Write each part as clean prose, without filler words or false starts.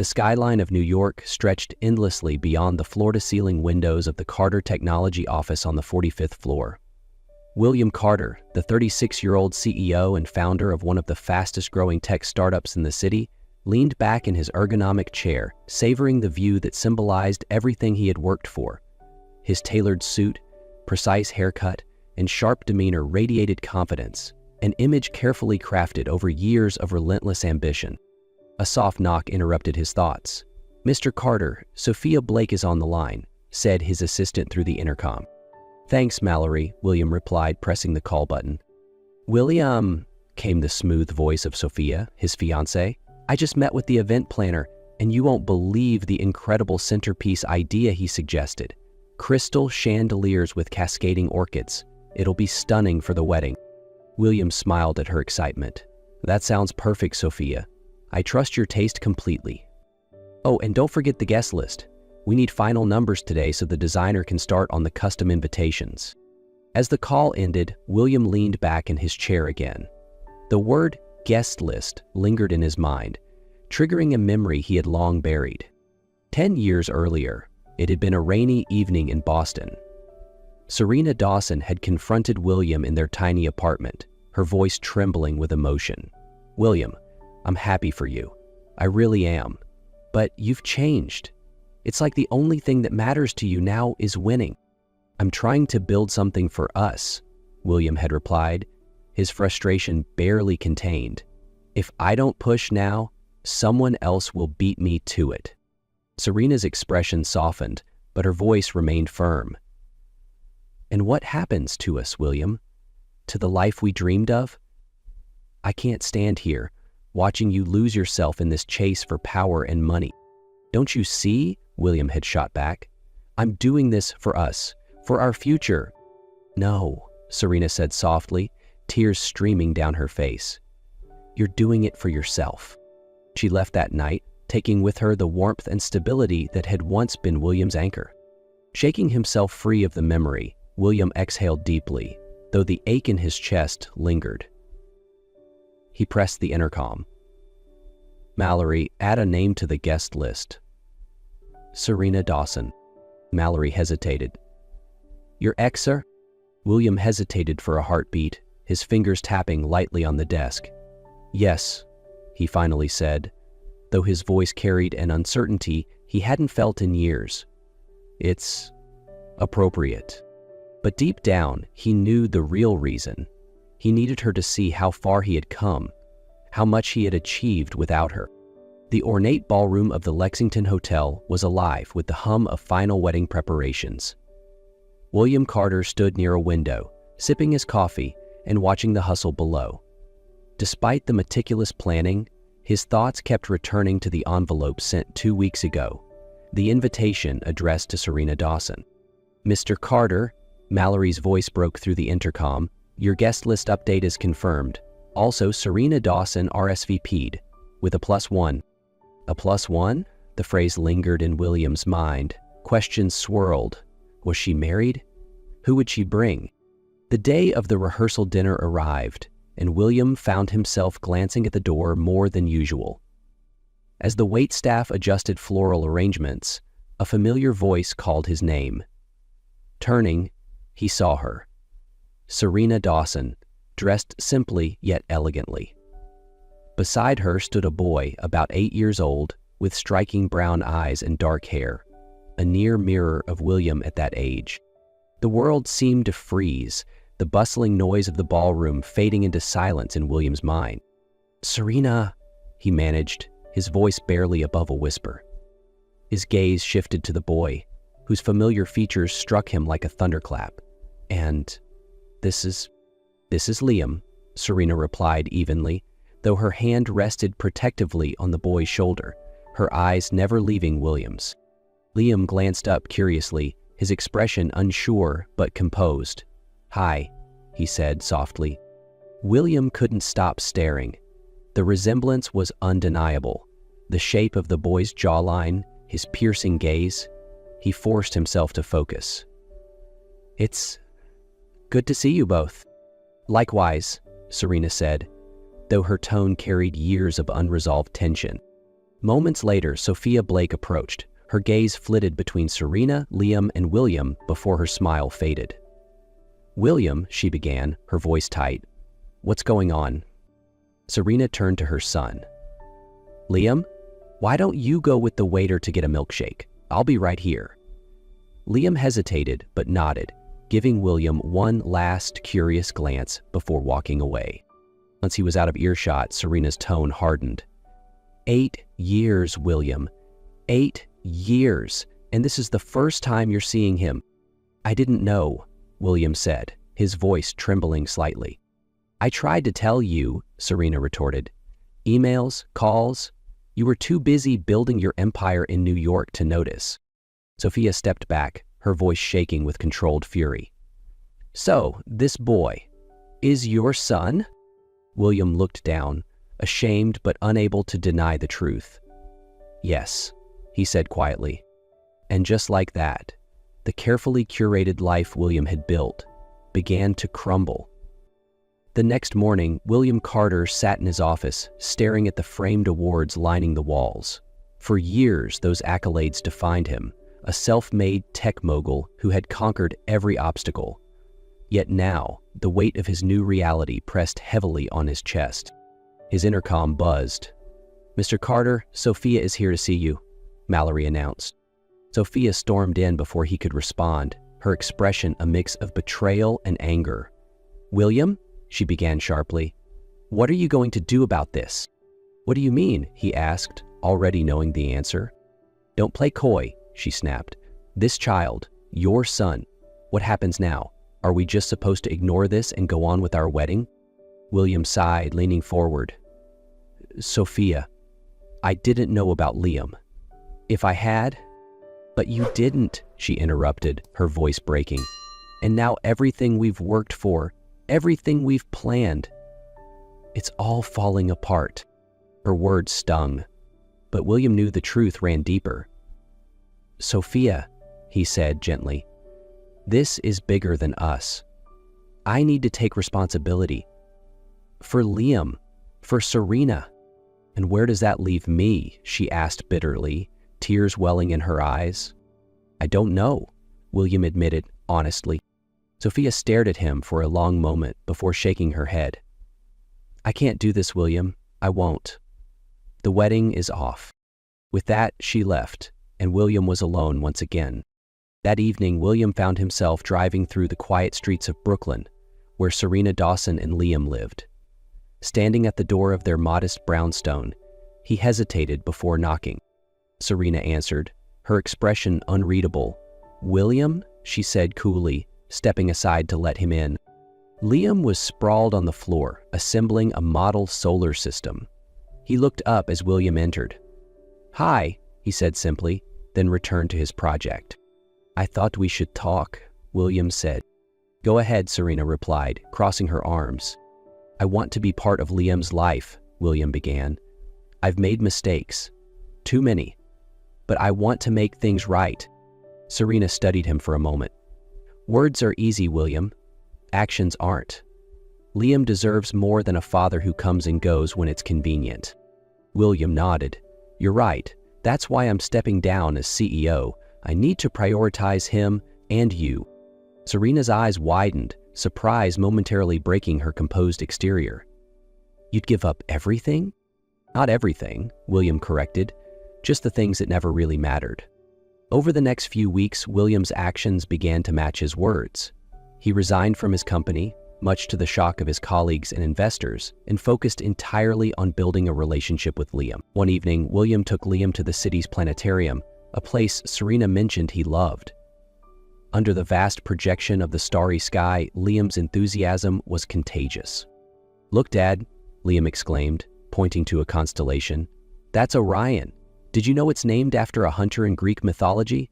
The skyline of New York stretched endlessly beyond the floor-to-ceiling windows of the Carter Technology office on the 45th floor. William Carter, the 36-year-old CEO and founder of one of the fastest-growing tech startups in the city, leaned back in his ergonomic chair, savoring the view that symbolized everything he had worked for. His tailored suit, precise haircut, and sharp demeanor radiated confidence, an image carefully crafted over years of relentless ambition. A soft knock interrupted his thoughts. "Mr. Carter, Sophia Blake is on the line," said his assistant through the intercom. "Thanks, Mallory," William replied, pressing the call button. "William," came the smooth voice of Sophia, his fiancée, "I just met with the event planner, and you won't believe the incredible centerpiece idea he suggested. Crystal chandeliers with cascading orchids. It'll be stunning for the wedding." William smiled at her excitement. "That sounds perfect, Sophia. I trust your taste completely. Oh, and don't forget the guest list. We need final numbers today so the designer can start on the custom invitations." As the call ended, William leaned back in his chair again. The word guest list lingered in his mind, triggering a memory he had long buried. 10 years earlier, it had been a rainy evening in Boston. Serena Dawson had confronted William in their tiny apartment, her voice trembling with emotion. "William, I'm happy for you. I really am. But you've changed. It's like the only thing that matters to you now is winning." "I'm trying to build something for us," William had replied, his frustration barely contained. "If I don't push now, someone else will beat me to it." Serena's expression softened, but her voice remained firm. "And what happens to us, William? To the life we dreamed of? I can't stand here, watching you lose yourself in this chase for power and money. Don't you see?" William had shot back. "I'm doing this for us, for our future." "No," Serena said softly, tears streaming down her face. "You're doing it for yourself." She left that night, taking with her the warmth and stability that had once been William's anchor. Shaking himself free of the memory, William exhaled deeply, though the ache in his chest lingered. He pressed the intercom. "Mallory, add a name to the guest list." "Serena Dawson." Mallory hesitated. "Your ex, sir?" William hesitated for a heartbeat, his fingers tapping lightly on the desk. "Yes," he finally said, though his voice carried an uncertainty he hadn't felt in years. "It's appropriate." But deep down, he knew the real reason. He needed her to see how far he had come, how much he had achieved without her. The ornate ballroom of the Lexington Hotel was alive with the hum of final wedding preparations. William Carter stood near a window, sipping his coffee and watching the hustle below. Despite the meticulous planning, his thoughts kept returning to the envelope sent 2 weeks ago, the invitation addressed to Serena Dawson. "Mr. Carter," Mallory's voice broke through the intercom, "your guest list update is confirmed. Also, Serena Dawson RSVP'd, with a +1. A +1? The phrase lingered in William's mind. Questions swirled. Was she married? Who would she bring? The day of the rehearsal dinner arrived, and William found himself glancing at the door more than usual. As the waitstaff adjusted floral arrangements, a familiar voice called his name. Turning, he saw her. Serena Dawson, dressed simply yet elegantly. Beside her stood a boy about 8 years old with striking brown eyes and dark hair, a near mirror of William at that age. The world seemed to freeze, the bustling noise of the ballroom fading into silence in William's mind. "Serena," he managed, his voice barely above a whisper. His gaze shifted to the boy, whose familiar features struck him like a thunderclap. "And this is Liam," Serena replied evenly, though her hand rested protectively on the boy's shoulder, her eyes never leaving William's. Liam glanced up curiously, his expression unsure but composed. "Hi," he said softly. William couldn't stop staring. The resemblance was undeniable. The shape of the boy's jawline, his piercing gaze. He forced himself to focus. "It's good to see you both." "Likewise," Serena said, though her tone carried years of unresolved tension. Moments later, Sophia Blake approached. Her gaze flitted between Serena, Liam, and William before her smile faded. "William," she began, her voice tight. "What's going on?" Serena turned to her son. "Liam, why don't you go with the waiter to get a milkshake? I'll be right here." Liam hesitated but nodded, giving William one last curious glance before walking away. Once he was out of earshot, Serena's tone hardened. 8 years, William. 8 years. And this is the first time you're seeing him. "I didn't know," William said, his voice trembling slightly. "I tried to tell you," Serena retorted. "Emails, calls. You were too busy building your empire in New York to notice." Sophia stepped back, her voice shaking with controlled fury. "So, this boy is your son?" William looked down, ashamed but unable to deny the truth. "Yes," he said quietly. And just like that, the carefully curated life William had built began to crumble. The next morning, William Carter sat in his office, staring at the framed awards lining the walls. For years, those accolades defined him, a self-made tech mogul who had conquered every obstacle. Yet now, the weight of his new reality pressed heavily on his chest. His intercom buzzed. "Mr. Carter, Sophia is here to see you," Mallory announced. Sophia stormed in before he could respond, her expression a mix of betrayal and anger. "William?" she began sharply. "What are you going to do about this?" "What do you mean?" he asked, already knowing the answer. "Don't play coy," she snapped. "This child, your son, what happens now? Are we just supposed to ignore this and go on with our wedding?" William sighed, leaning forward. "Sophia, I didn't know about Liam. If I had..." "But you didn't," she interrupted, her voice breaking. "And now everything we've worked for, everything we've planned, it's all falling apart." Her words stung, but William knew the truth ran deeper. "Sophia," he said gently, "this is bigger than us. I need to take responsibility. For Liam, for Serena." "And where does that leave me?" she asked bitterly, tears welling in her eyes. "I don't know," William admitted honestly. Sophia stared at him for a long moment before shaking her head. "I can't do this, William. I won't. The wedding is off." With that, she left, and William was alone once again. That evening, William found himself driving through the quiet streets of Brooklyn, where Serena Dawson and Liam lived. Standing at the door of their modest brownstone, he hesitated before knocking. Serena answered, her expression unreadable. "William?" she said coolly, stepping aside to let him in. Liam was sprawled on the floor, assembling a model solar system. He looked up as William entered. "Hi," he said simply, then returned to his project. "I thought we should talk," William said. "Go ahead," Serena replied, crossing her arms. "I want to be part of Liam's life," William began. "I've made mistakes. Too many. But I want to make things right." Serena studied him for a moment. "Words are easy, William. Actions aren't. Liam deserves more than a father who comes and goes when it's convenient." William nodded. "You're right. That's why I'm stepping down as CEO. I need to prioritize him and you." Serena's eyes widened, surprise momentarily breaking her composed exterior. "You'd give up everything?" "Not everything," William corrected. "Just the things that never really mattered." Over the next few weeks, William's actions began to match his words. He resigned from his company, much to the shock of his colleagues and investors, and focused entirely on building a relationship with Liam. One evening, William took Liam to the city's planetarium, a place Serena mentioned he loved. Under the vast projection of the starry sky, Liam's enthusiasm was contagious. "Look, Dad," Liam exclaimed, pointing to a constellation. "That's Orion. Did you know it's named after a hunter in Greek mythology?"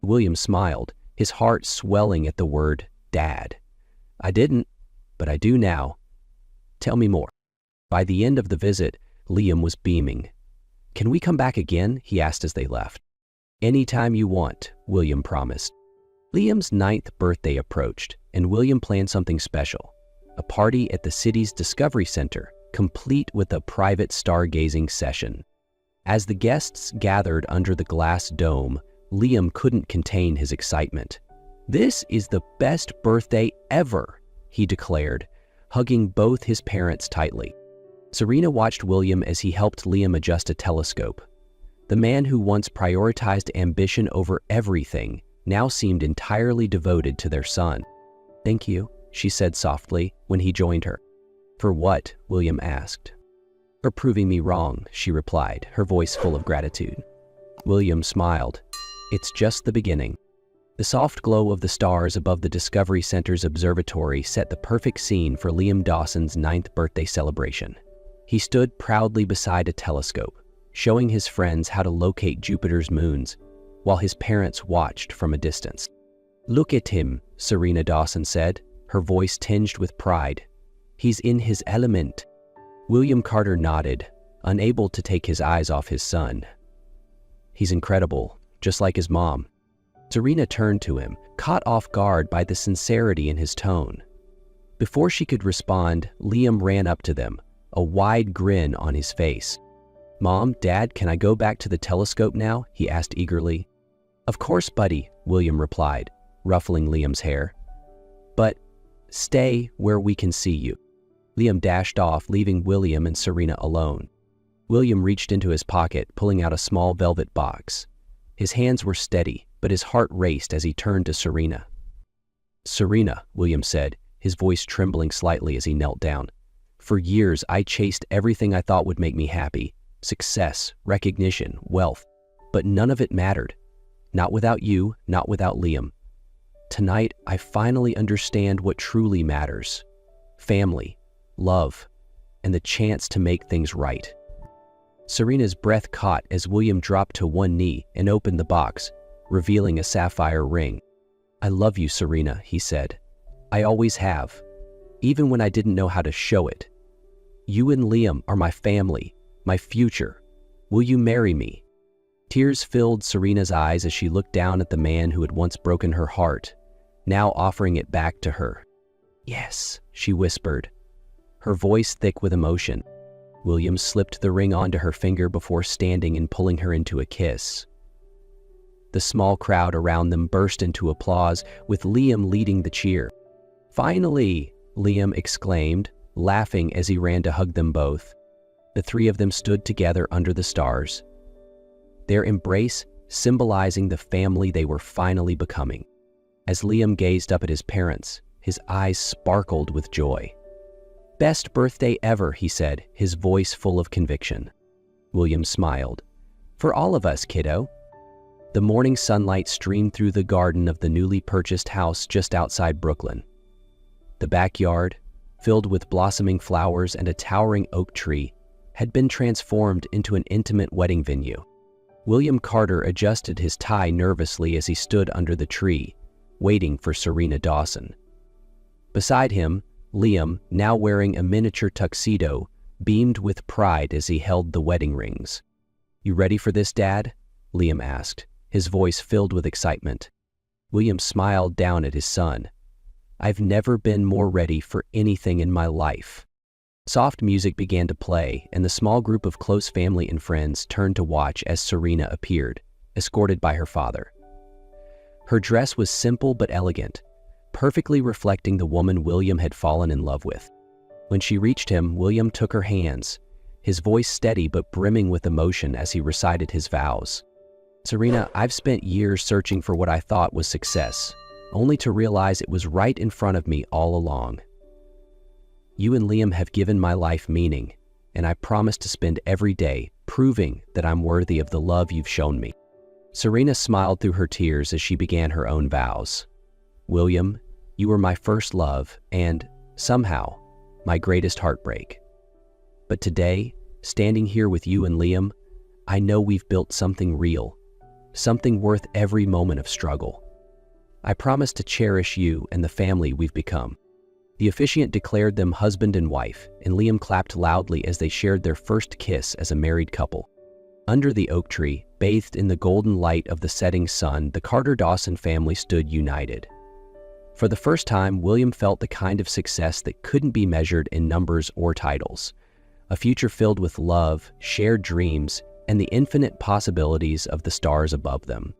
William smiled, his heart swelling at the word Dad. "I didn't, but I do now. Tell me more." By the end of the visit, Liam was beaming. "Can we come back again?" he asked as they left. "Anytime you want," William promised. Liam's 9th birthday approached, and William planned something special. A party at the city's Discovery Center, complete with a private stargazing session. As the guests gathered under the glass dome, Liam couldn't contain his excitement. "This is the best birthday ever," he declared, hugging both his parents tightly. Serena watched William as he helped Liam adjust a telescope. The man who once prioritized ambition over everything now seemed entirely devoted to their son. "Thank you," she said softly when he joined her. "For what?" William asked. "For proving me wrong," she replied, her voice full of gratitude. William smiled. "It's just the beginning." The soft glow of the stars above the Discovery Center's observatory set the perfect scene for Liam Dawson's 9th birthday celebration. He stood proudly beside a telescope, showing his friends how to locate Jupiter's moons, while his parents watched from a distance. "Look at him," Serena Dawson said, her voice tinged with pride. "He's in his element." William Carter nodded, unable to take his eyes off his son. "He's incredible, just like his mom." Serena turned to him, caught off guard by the sincerity in his tone. Before she could respond, Liam ran up to them, a wide grin on his face. "Mom, Dad, can I go back to the telescope now?" he asked eagerly. "Of course, buddy," William replied, ruffling Liam's hair. "But stay where we can see you." Liam dashed off, leaving William and Serena alone. William reached into his pocket, pulling out a small velvet box. His hands were steady, but his heart raced as he turned to Serena. "Serena," William said, his voice trembling slightly as he knelt down. "For years, I chased everything I thought would make me happy. Success, recognition, wealth. But none of it mattered. Not without you, not without Liam. Tonight, I finally understand what truly matters. Family, love, and the chance to make things right." Serena's breath caught as William dropped to one knee and opened the box, revealing a sapphire ring. "I love you, Serena," he said. "I always have, even when I didn't know how to show it. You and Liam are my family, my future. Will you marry me?" Tears filled Serena's eyes as she looked down at the man who had once broken her heart, now offering it back to her. "Yes," she whispered, her voice thick with emotion. William slipped the ring onto her finger before standing and pulling her into a kiss. The small crowd around them burst into applause, with Liam leading the cheer. "Finally!" Liam exclaimed, laughing as he ran to hug them both. The three of them stood together under the stars, their embrace symbolizing the family they were finally becoming. As Liam gazed up at his parents, his eyes sparkled with joy. "Best birthday ever," he said, his voice full of conviction. William smiled. "For all of us, kiddo." The morning sunlight streamed through the garden of the newly purchased house just outside Brooklyn. The backyard, filled with blossoming flowers and a towering oak tree, had been transformed into an intimate wedding venue. William Carter adjusted his tie nervously as he stood under the tree, waiting for Serena Dawson. Beside him, Liam, now wearing a miniature tuxedo, beamed with pride as he held the wedding rings. "You ready for this, Dad?" Liam asked, his voice filled with excitement. William smiled down at his son. "I've never been more ready for anything in my life." Soft music began to play, and the small group of close family and friends turned to watch as Serena appeared, escorted by her father. Her dress was simple but elegant, perfectly reflecting the woman William had fallen in love with. When she reached him, William took her hands, his voice steady but brimming with emotion as he recited his vows. "Serena, I've spent years searching for what I thought was success, only to realize it was right in front of me all along. You and Liam have given my life meaning, and I promise to spend every day proving that I'm worthy of the love you've shown me." Serena smiled through her tears as she began her own vows. "William, you were my first love and, somehow, my greatest heartbreak. But today, standing here with you and Liam, I know we've built something real, something worth every moment of struggle. I promise to cherish you and the family we've become." The officiant declared them husband and wife, and Liam clapped loudly as they shared their first kiss as a married couple. Under the oak tree, bathed in the golden light of the setting sun, the Carter Dawson family stood united. For the first time, William felt the kind of success that couldn't be measured in numbers or titles. A future filled with love, shared dreams, and the infinite possibilities of the stars above them.